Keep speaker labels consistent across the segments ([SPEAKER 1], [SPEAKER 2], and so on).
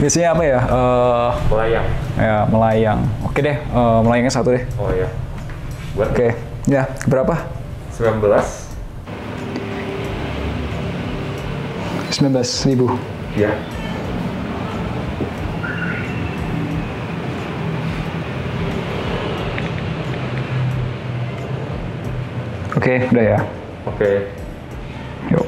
[SPEAKER 1] Biasanya apa ya?
[SPEAKER 2] Melayang.
[SPEAKER 1] Ya, melayang. Oke deh, melayangnya satu deh.
[SPEAKER 2] Oh ya. Buat
[SPEAKER 1] Oke, ya berapa?
[SPEAKER 2] 19.
[SPEAKER 1] 19.000.
[SPEAKER 2] Ya.
[SPEAKER 1] Oke, udah ya.
[SPEAKER 2] Oke.
[SPEAKER 1] Yuk.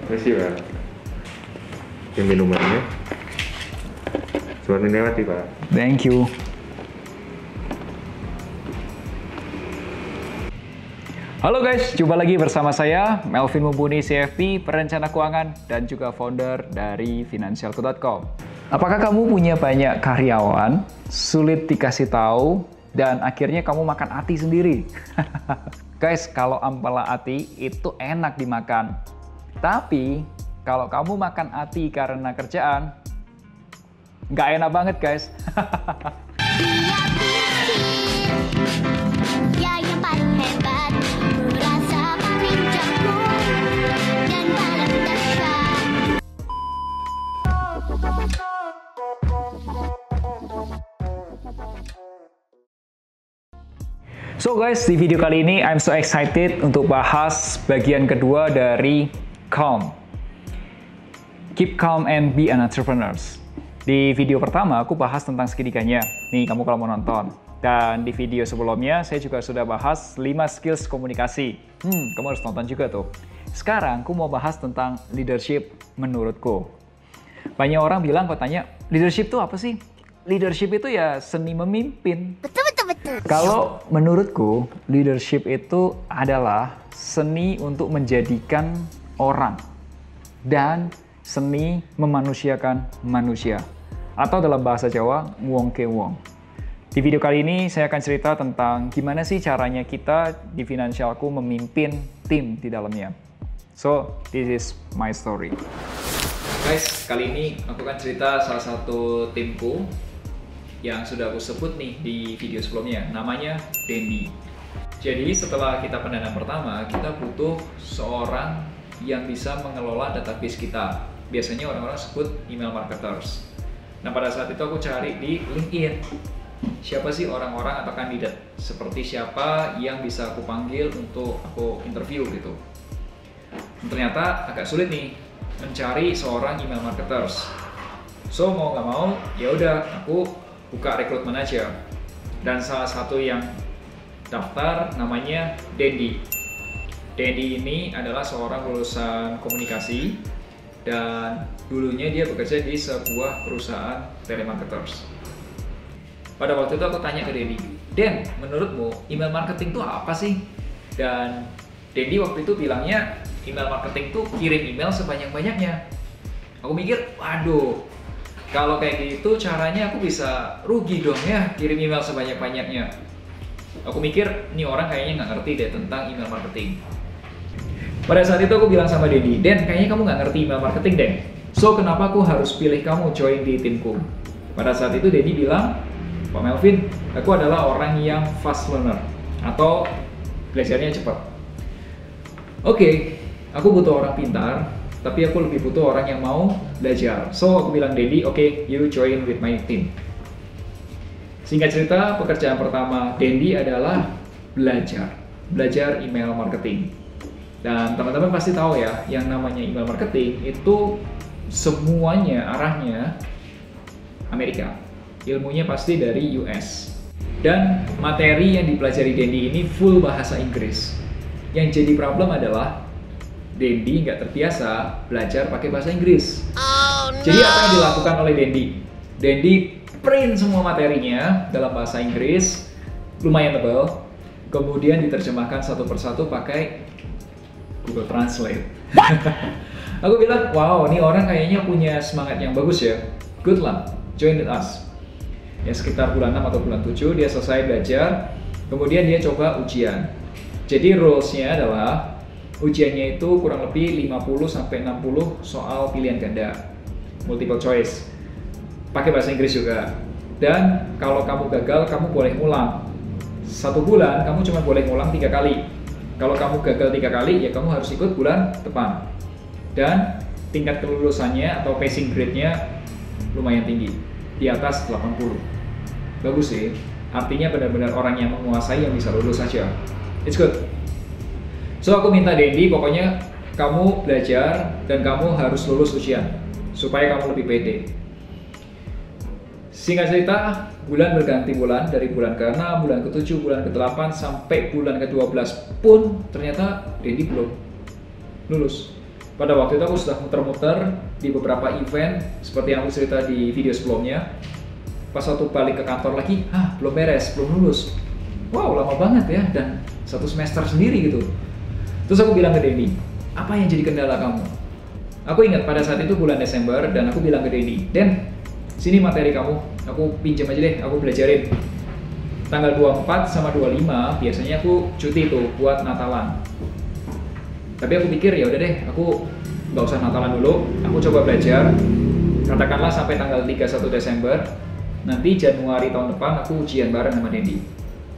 [SPEAKER 2] Terima kasih, Pak. Yang minumannya. Suara lewat, Pak.
[SPEAKER 1] Thank you. Halo guys, jumpa lagi bersama saya, Melvin Mumpuni, CFP, perencana keuangan, dan juga founder dari Finansialku.com. Apakah kamu punya banyak karyawan, sulit dikasih tahu, dan akhirnya kamu makan ati sendiri? Guys, kalau ampela ati itu enak dimakan. Tapi, kalau kamu makan ati karena kerjaan, nggak enak banget guys.
[SPEAKER 3] Dia yang paling hebat, merasa paling jago dan paling dahsyat.
[SPEAKER 1] So guys, di video kali ini I'm so excited untuk bahas bagian kedua dari Calm. Keep calm and be an entrepreneur. Di video pertama aku bahas tentang segitiganya. Nih kamu kalau mau nonton. Dan di video sebelumnya saya juga sudah bahas 5 skills komunikasi. Kamu harus nonton juga tuh. Sekarang aku mau bahas tentang leadership menurutku. Banyak orang bilang kok tanya, leadership itu apa sih? Leadership itu ya seni memimpin.
[SPEAKER 3] Betul.
[SPEAKER 1] Kalau menurutku, leadership itu adalah seni untuk menjadikan orang dan seni memanusiakan manusia. Atau dalam bahasa Jawa, wong ke wong. Di video kali ini saya akan cerita tentang gimana sih caranya kita di Finansialku memimpin tim di dalamnya. So, this is my story. Guys, kali ini aku akan cerita salah satu timku yang sudah aku sebut nih di video sebelumnya, namanya Dendi. Jadi setelah kita pendanaan pertama, kita butuh seorang yang bisa mengelola database kita. Biasanya orang-orang sebut email marketers. Nah pada saat itu aku cari di LinkedIn, siapa sih orang-orang atau kandidat, seperti siapa yang bisa aku panggil untuk aku interview gitu. Dan ternyata agak sulit nih mencari seorang email marketers. So mau nggak mau, ya udah aku buka rekrutmen aja. Dan salah satu yang daftar namanya Dendi. Dendi ini adalah seorang lulusan komunikasi dan dulunya dia bekerja di sebuah perusahaan telemarketers. Pada waktu itu aku tanya ke Dendi, Den, menurutmu email marketing itu apa sih? Dan Dendi waktu itu bilangnya email marketing itu kirim email sebanyak-banyaknya. Aku mikir, waduh, kalau kayak gitu caranya aku bisa rugi dong ya kirim email sebanyak-banyaknya. Aku mikir, ini orang kayaknya nggak ngerti deh tentang email marketing. Pada saat itu aku bilang sama Dendi, Den, kayaknya kamu nggak ngerti email marketing, Den. So, kenapa aku harus pilih kamu join di timku? Pada saat itu Dendi bilang, Pak Melvin, aku adalah orang yang fast learner, atau belajarnya cepat. Oke, aku butuh orang pintar, tapi aku lebih butuh orang yang mau belajar. So, aku bilang Dendi, oke, you join with my team. Singkat cerita, pekerjaan pertama Dendi adalah belajar email marketing. Dan teman-teman pasti tahu ya, yang namanya email marketing itu semuanya arahnya Amerika. Ilmunya pasti dari US. Dan materi yang dipelajari Dendi ini full bahasa Inggris. Yang jadi problem adalah Dendi nggak terbiasa belajar pakai bahasa Inggris. Jadi apa yang dilakukan oleh Dendi? Dendi print semua materinya dalam bahasa Inggris, lumayan tebal, kemudian diterjemahkan satu persatu pakai Google Translate. Aku bilang, wow, ini orang kayaknya punya semangat yang bagus ya. Good luck, join with us. Ya sekitar bulan 6 atau bulan 7 dia selesai belajar, kemudian dia coba ujian. Jadi rules-nya adalah ujiannya itu kurang lebih 50-60 soal pilihan ganda. multiple choice. Pakai bahasa Inggris juga. Dan kalau kamu gagal, kamu boleh ngulang. 1 bulan kamu cuma boleh ngulang 3 kali. Kalau kamu gagal 3 kali, ya kamu harus ikut bulan depan. Dan tingkat kelulusannya atau passing grade-nya lumayan tinggi, di atas 80. Bagus sih, artinya benar-benar orang yang menguasai yang bisa lulus saja. It's good. So aku minta Dendi, pokoknya kamu belajar dan kamu harus lulus ujian supaya kamu lebih pede. Singkat cerita, bulan berganti bulan, dari bulan ke-6, bulan ke-7, bulan ke-8, sampai bulan ke-12 pun ternyata Dendi belum lulus. Pada waktu itu aku sudah muter-muter di beberapa event, seperti yang aku cerita di video sebelumnya. Pas waktu balik ke kantor lagi, belum beres, belum lulus. Wow, lama banget ya, dan 1 semester sendiri gitu. Terus aku bilang ke Dendi, apa yang jadi kendala kamu? Aku ingat pada saat itu bulan Desember, dan aku bilang ke Dendi, Den, sini materi kamu, aku pinjam aja deh, aku belajarin. Tanggal 24 sama 25 biasanya aku cuti tuh buat Natalan. Tapi aku pikir ya udah deh, aku nggak usah Natalan dulu, aku coba belajar. Katakanlah sampai tanggal 31 Desember, nanti Januari tahun depan aku ujian bareng sama Dendi.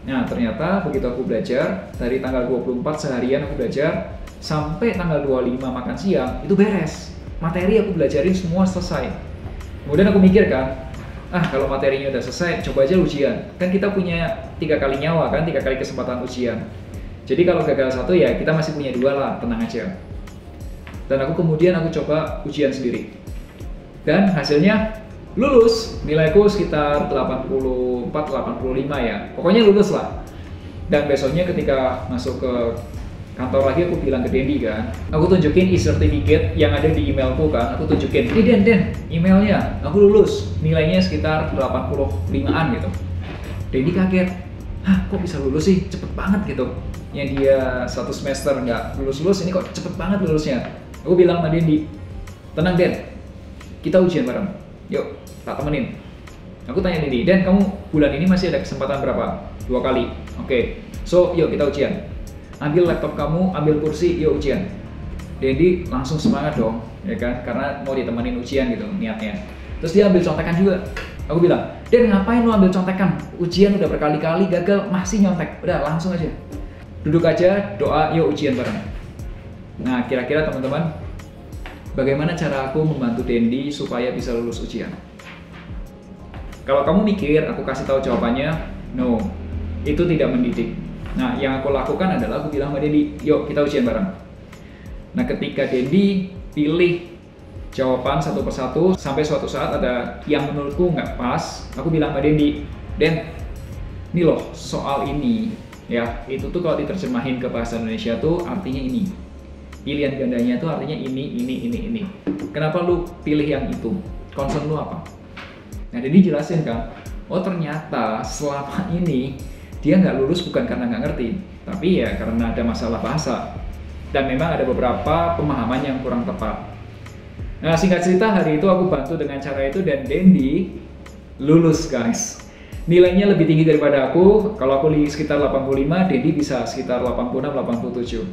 [SPEAKER 1] Nah ternyata begitu aku belajar, dari tanggal 24 seharian aku belajar, sampai tanggal 25 makan siang, itu beres. Materi aku belajarin semua selesai. Kemudian aku mikir kan, kalau materinya udah selesai, coba aja ujian. Kan kita punya 3 kali nyawa kan, 3 kali kesempatan ujian. Jadi kalau gagal 1 ya kita masih punya 2 lah, tenang aja. Dan aku kemudian coba ujian sendiri. Dan hasilnya lulus, nilaiku sekitar 84-85 ya. Pokoknya lulus lah. Dan besoknya ketika masuk ke kantor lagi aku bilang ke Dendi kan, aku tunjukin e-certificate yang ada di emailku kan, aku tunjukin, ini Den, emailnya, aku lulus, nilainya sekitar 85-an gitu. Dendi kaget, kok bisa lulus sih, cepet banget gitu. Yang dia 1 semester nggak lulus-lulus, ini kok cepet banget lulusnya. Aku bilang sama Dendi, tenang Den, kita ujian bareng, yuk tak temenin. Aku tanya Dendi, Den kamu bulan ini masih ada kesempatan berapa? 2 kali, oke. So yuk kita ujian. Ambil laptop kamu, ambil kursi, yuk ujian. Dendi langsung semangat dong, ya kan? Karena mau ditemenin ujian gitu niatnya. Terus dia ambil contekan juga. Aku bilang, Den ngapain lu ambil contekan? Ujian udah berkali-kali gagal, masih nyontek. Udah langsung aja. Duduk aja, doa, yuk ujian bareng. Nah, kira-kira teman-teman, bagaimana cara aku membantu Dendi supaya bisa lulus ujian? Kalau kamu mikir, aku kasih tahu jawabannya, no, itu tidak mendidik. Nah, yang aku lakukan adalah aku bilang sama Dendi, yuk kita ujian bareng. Nah, ketika Dendi pilih jawaban satu persatu, sampai suatu saat ada yang menurutku nggak pas, aku bilang sama Dendi, Den, ini loh soal ini, ya, itu tuh kalau diterjemahin ke bahasa Indonesia tuh artinya ini. Pilihan gandanya tuh artinya ini. Kenapa lu pilih yang itu? Concern lu apa? Nah, Dendi jelasin kan, oh ternyata selama ini dia nggak lulus bukan karena nggak ngerti, tapi ya karena ada masalah bahasa. Dan memang ada beberapa pemahaman yang kurang tepat. Nah, singkat cerita hari itu aku bantu dengan cara itu dan Dendi lulus guys. Nilainya lebih tinggi daripada aku. Kalau aku sekitar 85, Dendi bisa sekitar 86-87.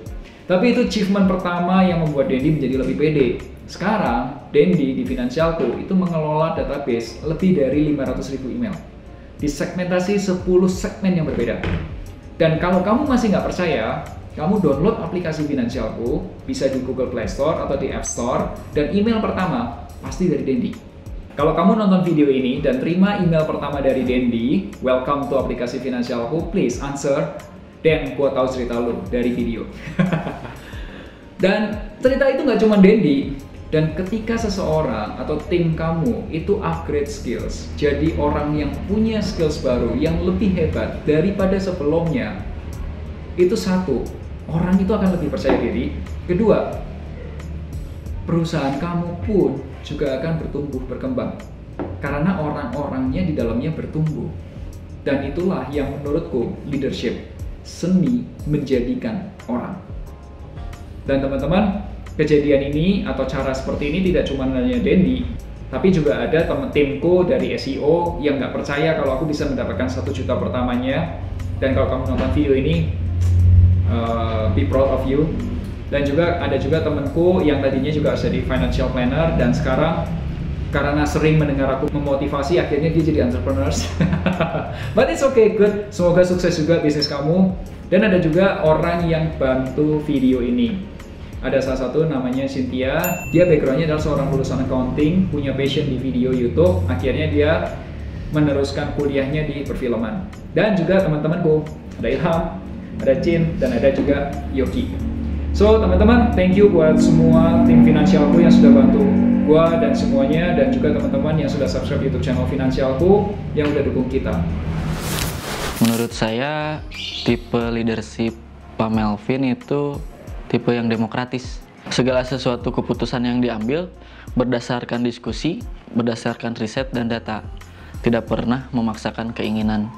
[SPEAKER 1] Tapi itu achievement pertama yang membuat Dendi menjadi lebih pede. Sekarang, Dendi di Finansialku itu mengelola database lebih dari 500.000 email. Disegmentasi 10 segmen yang berbeda. Dan kalau kamu masih nggak percaya, kamu download aplikasi Finansialku, bisa di Google Play Store atau di App Store, dan email pertama pasti dari Dendi. Kalau kamu nonton video ini dan terima email pertama dari Dendi, welcome to aplikasi Finansialku, please answer, Dan gua tahu cerita lu dari video. Dan cerita itu nggak cuma Dendi. Dan ketika seseorang atau tim kamu itu upgrade skills, jadi orang yang punya skills baru yang lebih hebat daripada sebelumnya, itu satu, orang itu akan lebih percaya diri. Kedua, perusahaan kamu pun juga akan bertumbuh, berkembang. Karena orang-orangnya di dalamnya bertumbuh. Dan itulah yang menurutku leadership, seni menjadikan orang. Dan teman-teman, kejadian ini atau cara seperti ini tidak cuma hanya Dendi, tapi juga ada teman timku dari SEO yang nggak percaya kalau aku bisa mendapatkan 1 juta pertamanya. Dan kalau kamu nonton video ini, be proud of you. Dan juga ada juga temanku yang tadinya juga ada di financial planner dan sekarang karena sering mendengar aku memotivasi, akhirnya dia jadi entrepreneurs. But it's okay, good. Semoga sukses juga bisnis kamu. Dan ada juga orang yang bantu video ini. Ada salah satu namanya Cynthia. Dia backgroundnya adalah seorang lulusan accounting, punya passion di video YouTube. Akhirnya dia meneruskan kuliahnya di perfilman. Dan juga teman-temanku, ada Ilham, ada Chin, dan ada juga Yoki. So teman-teman, thank you buat semua tim finansialku yang sudah bantu gua dan semuanya, dan juga teman-teman yang sudah subscribe YouTube channel finansialku yang udah dukung kita.
[SPEAKER 4] Menurut saya, tipe leadership Pak Melvin itu tipe yang demokratis. Segala sesuatu keputusan yang diambil berdasarkan diskusi, berdasarkan riset dan data. Tidak pernah memaksakan keinginan.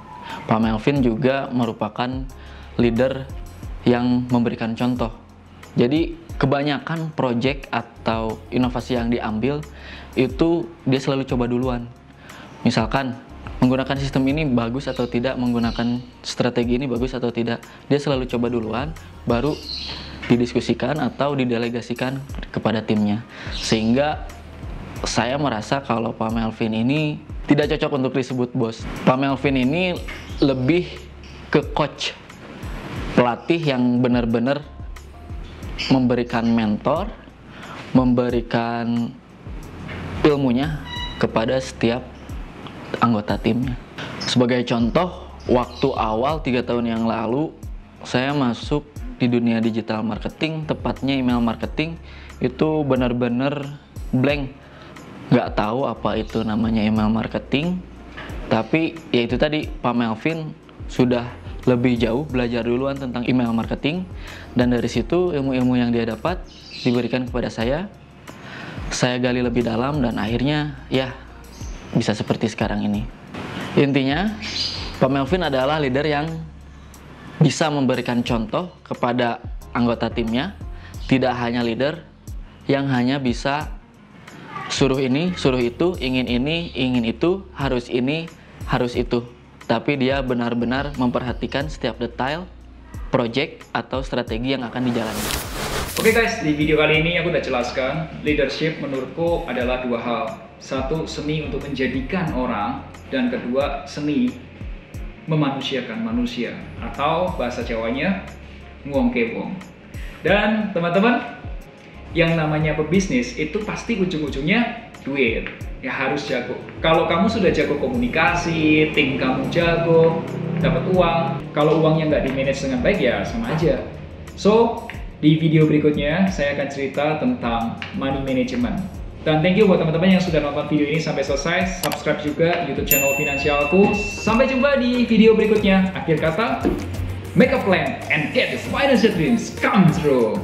[SPEAKER 4] Pak Melvin juga merupakan leader yang memberikan contoh. Jadi kebanyakan project atau inovasi yang diambil itu dia selalu coba duluan. Misalkan menggunakan sistem ini bagus atau tidak, menggunakan strategi ini bagus atau tidak, dia selalu coba duluan, baru didiskusikan atau didelegasikan kepada timnya. Sehingga saya merasa kalau Pak Melvin ini tidak cocok untuk disebut bos. Pak Melvin ini lebih ke coach, pelatih yang benar-benar memberikan mentor, memberikan ilmunya kepada setiap anggota timnya. Sebagai contoh, waktu awal 3 tahun yang lalu saya masuk di dunia digital marketing, tepatnya email marketing, itu benar-benar blank. Nggak tahu apa itu namanya email marketing, tapi ya itu tadi, Pak Melvin sudah lebih jauh belajar duluan tentang email marketing, dan dari situ ilmu-ilmu yang dia dapat diberikan kepada saya gali lebih dalam, dan akhirnya ya bisa seperti sekarang ini. Intinya, Pak Melvin adalah leader yang bisa memberikan contoh kepada anggota timnya, tidak hanya leader yang hanya bisa suruh ini, suruh itu, ingin ini, ingin itu, harus ini, harus itu. Tapi dia benar-benar memperhatikan setiap detail project atau strategi yang akan dijalani.
[SPEAKER 1] Oke guys, di video kali ini aku udah jelaskan leadership menurutku adalah 2 hal. Satu, seni untuk menjadikan orang, dan kedua, seni memanusiakan manusia, atau bahasa Jawanya nguong kewong. Dan teman-teman, yang namanya pebisnis itu pasti ujung-ujungnya duit. Ya harus jago. Kalau kamu sudah jago komunikasi, tim kamu jago, dapat uang. Kalau uangnya nggak di-manage dengan baik, ya sama aja. So, di video berikutnya saya akan cerita tentang money management. Dan thank you buat teman-teman yang sudah nonton video ini sampai selesai. Subscribe juga YouTube channel finansialku. Sampai jumpa di video berikutnya. Akhir kata, make a plan and get the financial dreams come true.